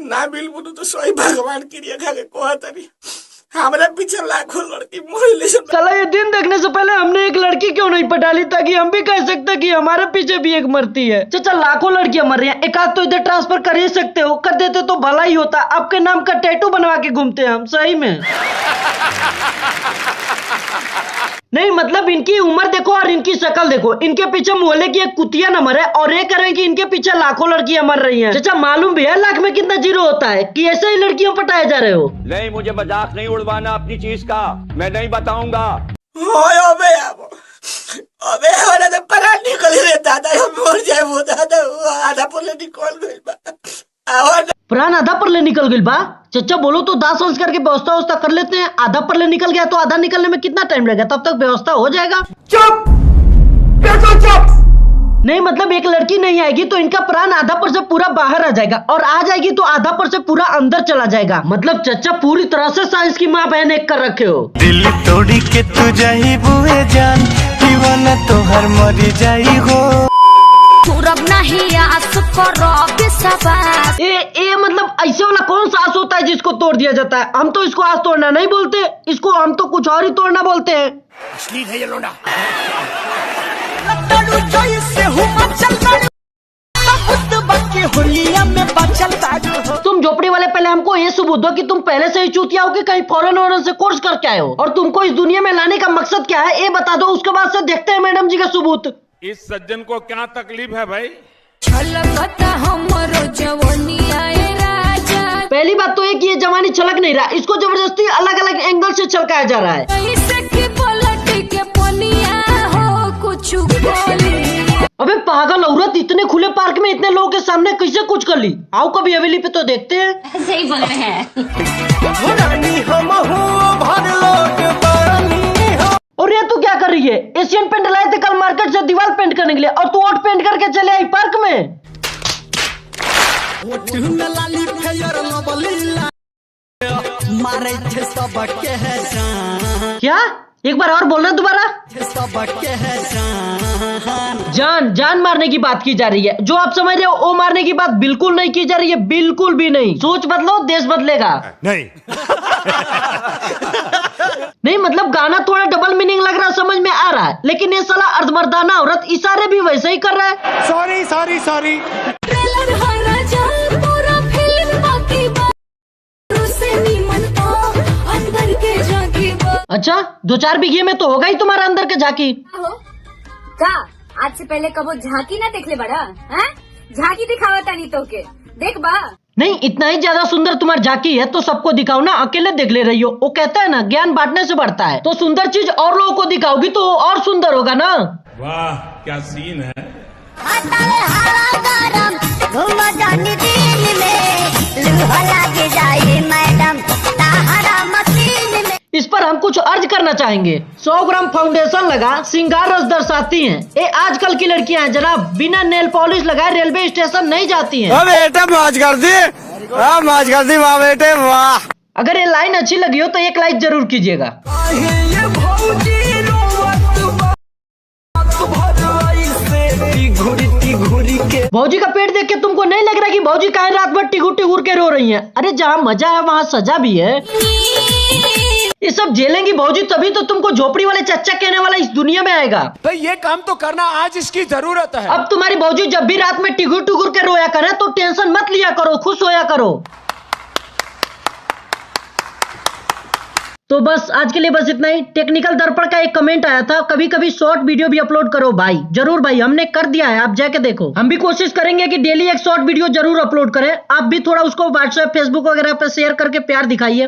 ना मिल बुनू तो सही भगवान क्रिया खा के कोहा तरी हमारे पीछे लाखों लड़की मोहल्ले से। साला ये दिन देखने से पहले हमने एक लड़की क्यों नहीं पटा ली ताकि हम भी कह सकते कि हमारे पीछे भी एक मरती है। चाचा लाखों लड़कियां मर रही हैं, एक आध तो इधर ट्रांसफर कर ही सकते हो, कर देते तो भला ही होता। आपके नाम का टैटू बनवा के घूमते हैं हम सही में। नहीं मतलब इनकी उम्र देखो और इनकी शक्ल देखो, इनके पीछे मोहल्ले की एक कुतिया न मरे और ये करें कि इनके पीछे लाखों लड़कियां मर रही हैं। चाचा मालूम भी है लाख में कितना जीरो होता है कि ऐसे ही लड़कियां पटाए जा रहे हो। नहीं मुझे मजाक नहीं उड़वाना अपनी चीज का, मैं नहीं बताऊंगा। अबे हमारा तो परा निकल रे दादा, हम मर जाए वो दादा, आधा पुल निकल गइल बा। प्राण आधा परले निकल गई बा। चचा बोलो तो दाह संस्कार की व्यवस्था कर लेते हैं। आधा परले निकल गया तो आधा निकलने में कितना टाइम लगेगा, तब तक व्यवस्था हो जाएगा। चुप चुप। नहीं मतलब एक लड़की नहीं आएगी तो इनका प्राण आधा पर से पूरा बाहर आ जाएगा और आ जाएगी तो आधा पर से पूरा अंदर चला जाएगा। मतलब चचा पूरी तरह से साइंस की माँ बहन एक कर रखे हो। दिल तोड़ी के तू जाई बुए जान, दीवाना तो हर मरी जाई हो। ए मतलब ऐसे वाला कौन सा आस होता है जिसको तोड़ दिया जाता है? हम तो इसको आस तोड़ना नहीं बोलते, इसको हम तो कुछ और ही तोड़ना बोलते हैं। असली है ये लोंडा। तुम झोपड़ी वाले पहले हमको ये सबूत दो कि तुम पहले से ही चूतिया हो कि कहीं फॉरेन वॉरेन से कोर्स करके आए हो और तुमको इस दुनिया में लाने का मकसद क्या है ये बता दो, उसके बाद से देखते हैं मैडम जी का सबूत। इस सज्जन को क्या तकलीफ है भाई? पहली बात तो ये कि ये जवानी छलक नहीं रहा, इसको जबरदस्ती अलग अलग एंगल से छलकाया जा रहा है। अबे पागल औरत, इतने खुले पार्क में इतने लोगों के सामने कैसे कुछ कर ली? आओ कभी हवेली पे तो देखते हैं। सही बोल रहे हैं। और ये तू क्या कर रही है? एशियन पेंट लाए थे कल मार्केट से दीवार पेंट करने के लिए और तू और पेंट करके चले आई पार्क में। क्या? एक बार और बोलना दोबारा। जान जान मारने की बात की जा रही है, जो आप समझ रहे हो वो मारने की बात बिल्कुल नहीं की जा रही है, बिल्कुल भी नहीं। सोच बदलो देश बदलेगा। नहीं नहीं मतलब गाना थोड़ा डबल मीनिंग लग रहा, समझ में आ रहा है, लेकिन ये साला अर्धमर्दाना औरत इशारे भी वैसे ही कर रहा है। Sorry sorry sorry. अच्छा 2-4 बीघे में तो होगा ही तुम्हारा अंदर के झांकी। का आज से पहले कबो झांकी ना देख ले बड़ा है? झांकी दिखावा तानी तो के देख बा। नहीं इतना ही ज्यादा सुंदर तुम्हारी झांकी है तो सबको दिखाओ ना, अकेले देख ले रही हो। वो कहता है ना ज्ञान बांटने से बढ़ता है, तो सुंदर चीज और लोगों को दिखाओगी तो और सुंदर होगा ना। वाह क्या सीन है। इस पर हम कुछ अर्ज करना चाहेंगे। 100 ग्राम फाउंडेशन लगा सिंगार रस दर्शाती हैं। ये आजकल की लड़कियां हैं जनाब, बिना नेल पॉलिश लगाए रेलवे स्टेशन नहीं जाती हैं। बेटा मौज कर दी, मौज कर दी वाह बेटे वाह। अगर ये लाइन अच्छी लगी हो तो एक लाइक जरूर कीजिएगा। भौजी का पेट देख के तुमको नहीं लग रहा कि भौजी काहे रात भर टिगुर टिगुर के रो रही हैं? अरे जहाँ मजा है वहाँ सजा भी है। ये सब झेलेंगी भौजी तभी तो तुमको झोपड़ी वाले चच्चा कहने वाला इस दुनिया में आएगा। तो ये काम तो करना आज इसकी जरूरत है। अब तुम्हारी भौजी जब भी रात में टिगुर टिगुर के रोया करे तो टेंशन मत लिया करो, खुश होया करो। तो बस आज के लिए बस इतना ही। टेक्निकल दर्पण का एक कमेंट आया था, कभी कभी शॉर्ट वीडियो भी अपलोड करो भाई। जरूर भाई हमने कर दिया है, आप जाके देखो। हम भी कोशिश करेंगे कि डेली एक शॉर्ट वीडियो जरूर अपलोड करें। आप भी थोड़ा उसको व्हाट्सएप फेसबुक वगैरह पे शेयर करके प्यार दिखाइए।